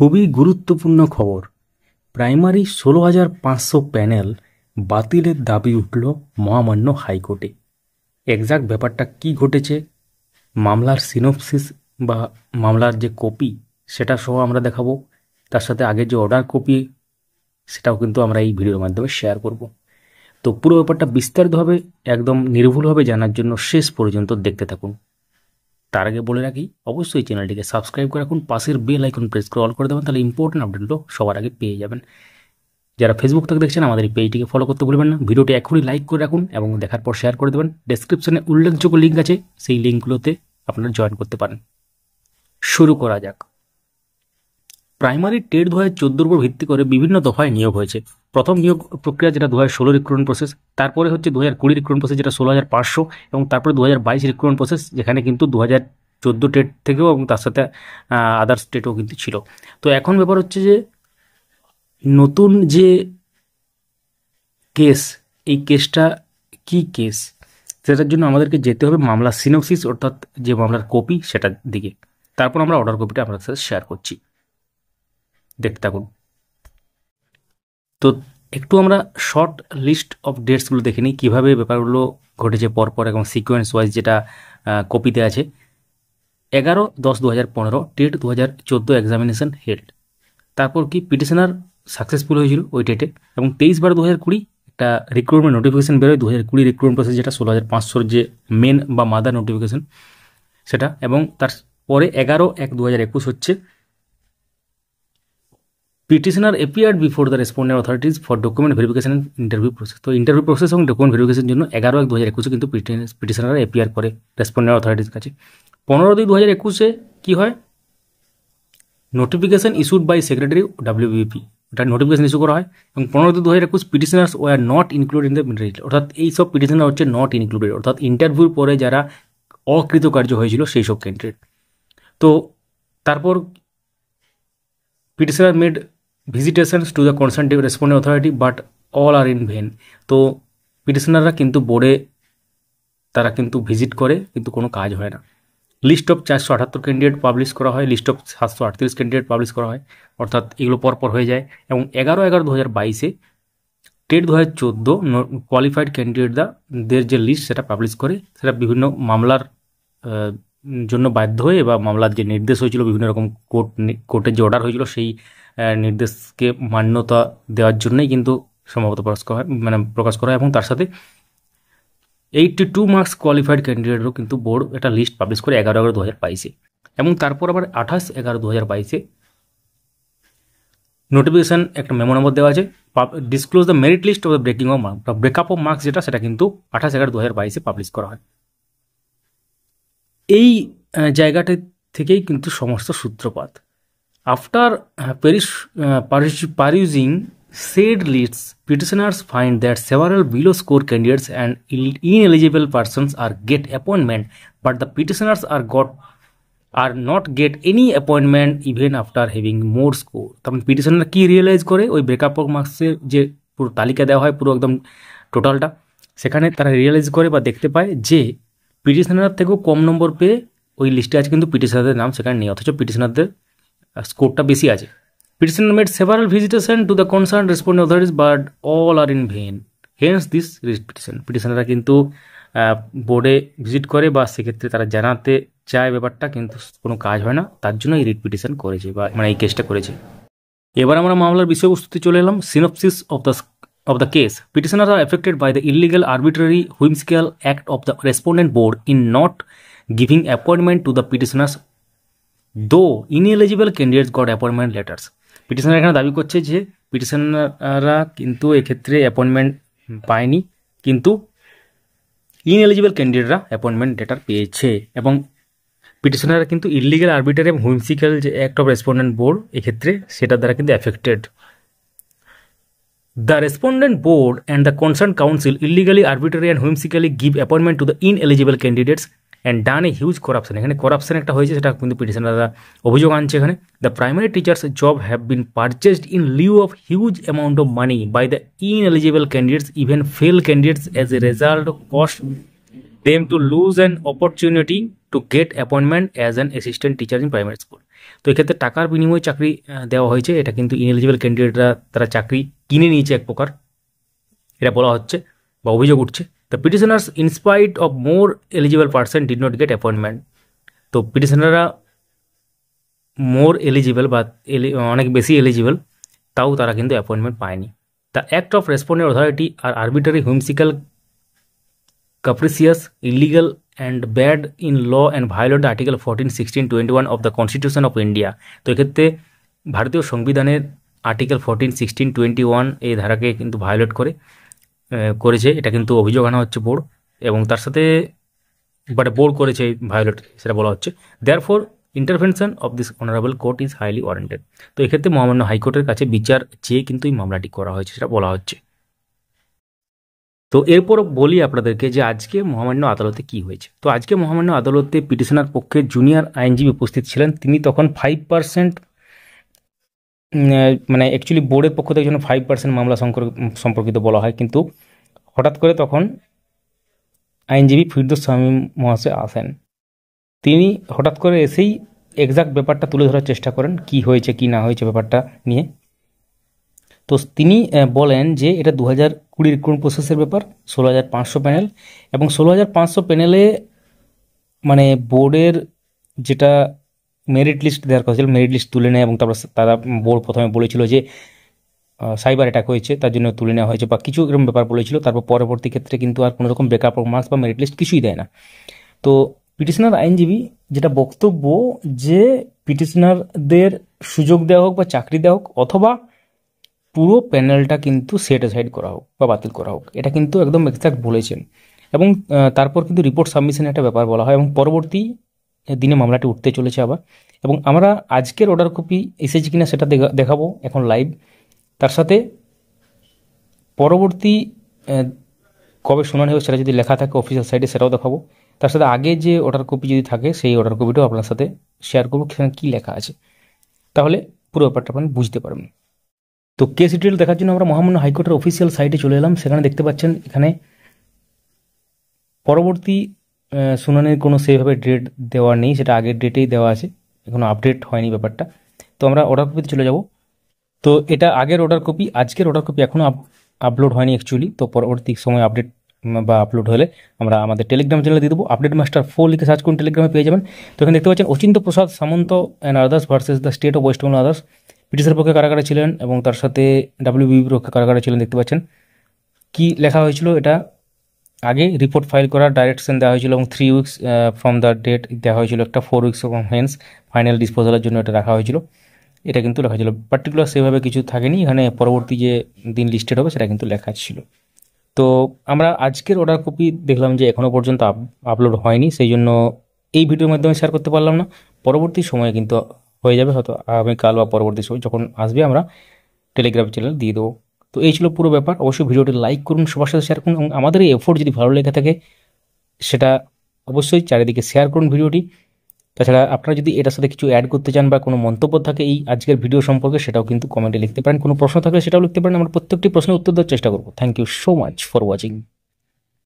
খুবই গুরুত্বপূর্ণ খবর। প্রাইমারি 16,500 প্যানেল বাতিলের দাবি উঠল মহামান্য হাইকোর্টে। এক্সাক্ট ব্যাপারটা কি ঘটেছে, মামলার সিনোপসিস বা মামলার যে কপি সেটা সহ আমরা দেখাবো। তার সাথে আগে যে অর্ডার কপি সেটাও কিন্তু আমরা এই ভিডিওর মাধ্যমে শেয়ার করব। তো পুরো ব্যাপারটা বিস্তারিতভাবে একদম নির্ভুলভাবে জানার জন্য শেষ পর্যন্ত দেখতে থাকুন। তার আগে বলে রাখি, অবশ্যই চ্যানেলটিকে সাবস্ক্রাইব করে রাখুন, পাশের বেল আইকন প্রেস করে অল করে দেবেন, তাহলে ইম্পর্টেন্ট আপডেটগুলো সবার আগে পেয়ে যাবেন। যারা ফেসবুক থেকে দেখছেন আমাদের এই পেজটিকে ফলো করতে ভুলবেন না। ভিডিওটি এখনই লাইক করে রাখুন এবং দেখার পর শেয়ার করে দেবেন। ডেসক্রিপশনে উল্লেখযোগ্য লিঙ্ক আছে, সেই লিঙ্কগুলোতে আপনারা জয়েন করতে পারেন। শুরু করা যাক। প্রাইমারি টেট 2014 উপর ভিত্তি করে বিভিন্ন দফায় নিয়োগ হয়েছে। প্রথম নিয়োগ প্রক্রিয়া যেটা 2016 রিক্রুটমেন্ট প্রসেস, তারপরে হচ্ছে 2020 রিক্রুটমেন্ট প্রসেস যেটা 16,500, এবং তারপরে 2022 রিক্রুটমেন্ট প্রসেস যেখানে কিন্তু 2014 টেট থেকেও এবং তার সাথে আদার্স টেটও কিন্তু ছিল। তো এখন ব্যাপার হচ্ছে যে নতুন যে কেস, এই কেসটা কি কেস, সেটার জন্য আমাদেরকে যেতে হবে মামলার সিনোপসিস অর্থাৎ যে মামলার কপি সেটার দিকে। তারপর আমরা অর্ডার কপিটা আপনাদের সাথে শেয়ার করছি, দেখতে থাকুন। তো একটু আমরা শর্ট লিস্ট অফ ডেটসগুলো দেখে নিই, কীভাবে ব্যাপারগুলো ঘটেছে পরপর এবং সিকোয়েন্স ওয়াইজ যেটা কপিতে আছে। 11/10/2015 টেট 2014 এক্সামিনেশন হেল্ড। তারপর কি পিটিশনার সাকসেসফুল হয়েছিল ওই টেটে, এবং 23/12/2020 একটা রিক্রুটমেন্ট নোটিফিকেশন বেরোয় 2020 রিক্রুটমেন্ট প্রসেস যেটা 16,500 যে মেন বা মাদার নোটিফিকেশন সেটা, এবং তারপরে 11/1/2021 হচ্ছে petitioner appeared before the respondent authorities for document verification and interview process. তো ইন্টারভিউ প্রসেস এবং ডকুমেন্ট ভেরিফিকেশনের জন্য 11/1/2021 কিন্তু পিটিশনাররা অ্যাপিয়ার করে রেসপন্ডেন্ট অথরিটির কাছে। 15/2/2021 কি হয়, notification issued by secretary WBP, ওটা নোটিফিকেশন ইস্যু করা হয়। এবং 15/2/2021 petitioners were not include in the merit, অর্থাৎ এই সব পিটিশনার হচ্ছে নট ইনক্লুডেড, অর্থাৎ ইন্টারভিউর পরে যারা অকৃতকার্য হয়েছিল সেই সব ক্যান্ডিডেট। তো তারপর petitioner made visitations to the concern respondent authority but all are in vain. তো পিটিশনাররা কিন্তু বোর্ডে তারা কিন্তু ভিজিট করে কিন্তু কোনো কাজ হয় না। লিস্ট অফ 478 ক্যান্ডিডেট পাবলিশ করা হয়, লিস্ট অফ 738 ক্যান্ডিডেট পাবলিশ করা হয়, অর্থাৎ এগুলো পরপর হয়ে যায়। এবং 11/11/2022 টেট 2014 কোয়ালিফাইড ক্যান্ডিডেটদের যে লিস্ট সেটা পাবলিশ করে, সেটা বিভিন্ন মামলার জন্য বাধ্য হয়ে বা মামলার যে নির্দেশ হয়েছিল বিভিন্ন রকম কোর্টের যে অর্ডার হয়েছিল সেই নির্দেশকে মান্যতা দেওয়ার জন্যই কিন্তু সম্ভবত প্রকাশ করা হয়। এবং তার সাথে 82 মার্কস কোয়ালিফাইড ক্যান্ডিডেটও কিন্তু বোর্ড একটা লিস্ট পাবলিশ করে 11/11/2022। এবং তারপর আবার 28/11/2022 নোটিফিকেশান একটা মেমো নম্বর দেওয়া আছে, disclose the merit list of the breakup of marks, যেটা সেটা কিন্তু 28/11/2022 পাবলিশ করা হয়। এই জায়গাটা থেকেই কিন্তু সমস্ত সূত্রপাত। After perusing said lists, petitioners find that several below score candidates and ineligible persons are get appointment, but the petitioners are not get any appointment even after having more score. তখন petitioner কি realise করে, ওই breakup of মার্কসের যে পুরো তালিকা দেওয়া হয় পুরো একদম টোটালটা, সেখানে তারা রিয়েলাইজ করে বা দেখতে পায় যে পিটিশনার থেকেও কম নম্বর পেয়ে ওই লিস্টে আছে কিন্তু পিটিশনারদের নাম সেখানে নেই, অথচ পিটিশনারদের স্কোরটা বেশি আছে। Petitioner made several visitation to the concern respondent authorities but all are in vain, hence this writ petition. পিটিশনাররা কিন্তু বোর্ডে ভিজিট করে বা সেক্ষেত্রে তারা জানাতে চায় ব্যাপারটা, কিন্তু কোনো কাজ হয় না, তার জন্য এই রিট পিটিশন করেছে বা এই কেসটা করেছে। এবার আমরা মামলার বিষয়বস্তুতে চলে এলাম। Synopsis of the case. Petitioners are affected by the illegal, arbitrary, whimsical act of the respondent board in not giving appointment to the petitioners, though ineligible candidates got appointment letters. Petitioner এখানে দাবি করছে যে পিটিশনাররা কিন্তু এক্ষেত্রে appointment পায়নি, কিন্তু ineligible ক্যান্ডিডেটরা appointment letter পেয়েছে। এবং পিটিশনাররা কিন্তু ইলিগাল, আরবিট্রারি এবং হুইমসিক্যাল যে অ্যাক্ট অফ রেসপন্ডেন্ট বোর্ড এক্ষেত্রে সেটার দ্বারা কিন্তু affected. The respondent board and the concerned council illegally, arbitrarily and whimsically give appointment to the ineligible candidates and done a huge corruption. এখানে করাপশন একটা হয়েছে, সেটা কিন্তু পিটিশনাররা অভিযোগ আনছে এখানে। The primary teachers job have been purchased in lieu of huge amount of money by the ineligible candidates, even failed candidates, as a result cost them to lose an opportunity to get appointment as an assistant teacher in primary school. তো এক্ষেত্রে টাকার বিনিময়ে চাকরি দেওয়া হয়েছে, এটা কিন্তু ineligible ক্যান্ডিডেটরা তারা চাকরি কিনে নিয়েছে এক প্রকার, এটা বলা হচ্ছে বা অভিযোগ উঠছে। The petitioners in spite of more eligible person did not get appointment. তো পিটিশনাররা মোর এলিজিবল বা অনেক বেশি এলিজিবল, তাও তারা কিন্তু অ্যাপয়েন্টমেন্ট পায়নি। The act of respondent authority are arbitrary whimsical capricious, illegal and bad in law and violate the Article 14, 16, 21 of the Constitution of India। তো এক্ষেত্রে ভারতীয় সংবিধানের আর্টিকেল 14, 16, 21 এই ধারাকে কিন্তু ভায়োলেট করেছে, এটা কিন্তু অভিযোগ আনা হচ্ছে বোর্ড, এবং তার সাথে বোর্ড করেছে ভায়োলেট সেটা বলা হচ্ছে। Therefore intervention of this honourable court is highly warranted. তো এক্ষেত্রে মহামান্য হাইকোর্টের কাছে বিচার চেয়ে কিন্তু এই মামলাটি করা হয়েছে সেটা বলা হচ্ছে। তো এরপর বলি আপনাদেরকে যে আজকে মহামান্য আদালতে কি হয়েছে। তো আজকে মহামান্য আদালতে পিটিশনার পক্ষে জুনিয়র আইনজীবী উপস্থিত ছিলেন। তিনি তখন 5% মানে অ্যাকচুয়ালি বোর্ডের পক্ষ থেকে যেন 5% মামলা সম্পর্কিত বলা হয়, কিন্তু হঠাৎ করে তখন আইনজীবী ফিরদৌস শামীম মহাশয় আসেন। তিনি হঠাৎ করে এসেই এক্সাক্ট ব্যাপারটা তুলে ধরার চেষ্টা করেন, কি হয়েছে কি না হয়েছে ব্যাপারটা নিয়ে। তো তিনি বলেন যে এটা 2020 রিক্রুটমেন্ট প্রসেসের ব্যাপার, 16,500 প্যানেল, এবং 16,500 প্যানেলে মানে বোর্ডের যেটা মেরিট লিস্ট দেওয়ার কথা ছিল, মেরিট লিস্ট তুলে নেয়, এবং তারপর তারা বোর্ড প্রথমে বলেছিল যে সাইবার অ্যাটাক হয়েছে তার জন্য তুলে নেওয়া হয়েছে বা কিছু এরকম ব্যাপার বলেছিল। তারপর পরবর্তী ক্ষেত্রে কিন্তু আর কোনো রকম ব্রেকআপ মার্কস বা মেরিট লিস্ট কিছুই দেয় না। তো পিটিশনার আইনজীবী যেটা বক্তব্য যে পিটিশনারদের সুযোগ দেওয়া হোক বা চাকরি দেওয়া হোক, অথবা পুরো প্যানেলটা কিন্তু সেট অ্যাসাইড করা হোক বা বাতিল করা হোক, এটা কিন্তু একদম এক্সাক্ট বলেছেন। এবং তারপর কিন্তু রিপোর্ট সাবমিশনের একটা ব্যাপার বলা হয়, এবং পরবর্তী দিনে মামলাটি উঠতে চলেছে আবার। এবং আমরা আজকের অর্ডার কপি এসেছে কিনা সেটা দেখাবো এখন লাইভ, তার সাথে পরবর্তী কবে শুনানি হবে সেটা যদি লেখা থাকে অফিসিয়াল সাইটে সেটাও দেখাবো। তার সাথে আগে যে অর্ডার কপি যদি থাকে সেই অর্ডার কপিটাও আপনার সাথে শেয়ার করবো, সেখানে কী লেখা আছে, তাহলে পুরো ব্যাপারটা আপনি বুঝতে পারবেন। তো কেস ডিটেল দেখার জন্য আমরা মহামান্য হাইকোর্টের অফিসিয়াল সাইটে চলে এলাম। সেখানে দেখতে পাচ্ছেন এখানে পরবর্তী শুনানির কোনো সেইভাবে ডেট দেওয়া নেই, সেটা আগের ডেটেই দেওয়া আছে, এখনো আপডেট হয়নি ব্যাপারটা। তো আমরা অর্ডার কপিতে চলে যাব। তো এটা আগের অর্ডার কপি, আজকের অর্ডার কপি এখনও আপলোড হয়নি অ্যাকচুয়ালি। তো পরবর্তী সময় আপডেট বা আপলোড হলে আমরা আমাদের টেলিগ্রাম চ্যানেলে দিয়ে দেবো। আপডেট মাস্টার 4 লিখে সার্চ করুন, টেলিগ্রামে পেয়ে যাবেন। তো এখানে দেখতে পাচ্ছেন Achintya Prasad Samanta and others versus the state of West Bengal others. পিটিশনের পক্ষে কারাগারে ছিলেন এবং তার সাথে WBB পক্ষে কারাগারে ছিলেন। দেখতে পাচ্ছেন কি লেখা হয়েছিল, এটা আগে রিপোর্ট ফাইল করার ডাইরেকশন দেওয়া হয়েছিল এবং 3 উইকস ফ্রম দ্য ডেট দেওয়া হয়েছিল, একটা 4 উইকস ফ্রম হেন্স ফাইনাল ডিসপোজালের জন্য এটা রাখা হয়েছিল। এটা কিন্তু লেখা ছিল, পার্টিকুলার সেভাবে কিছু থাকেনি, এখানে পরবর্তী যে দিন লিস্টেড হবে সেটা কিন্তু লেখা ছিল। তো আমরা আজকের অর্ডার কপি দেখলাম যে এখনও পর্যন্ত আপলোড হয়নি, সেই জন্য এই ভিডিওর মাধ্যমে শেয়ার করতে পারলাম না। পরবর্তী সময়ে কিন্তু হয়ে যাবে, হয়তো আগামীকাল বা পরবর্তী সময় যখন আসবে আমরা টেলিগ্রাম চ্যানেল দিয়ে দেবো। তো এই ছিল পুরো ব্যাপার। অবশ্যই ভিডিওটি লাইক করুন, সবার সাথে শেয়ার করুন, এবং আমাদের এই এফোর্ট যদি ভালো লেগে থাকে সেটা অবশ্যই চারিদিকে শেয়ার করুন ভিডিওটি। তাছাড়া আপনারা যদি এটার সাথে কিছু অ্যাড করতে চান বা কোনো মন্তব্য থাকে এই আজকের ভিডিও সম্পর্কে, সেটাও কিন্তু কমেন্টে লিখতে পারেন। কোনো প্রশ্ন থাকলে সেটাও লিখতে পারেন, আমরা প্রত্যেকটি প্রশ্নের উত্তর দেওয়ার চেষ্টা করবো। Thank you so much for watching.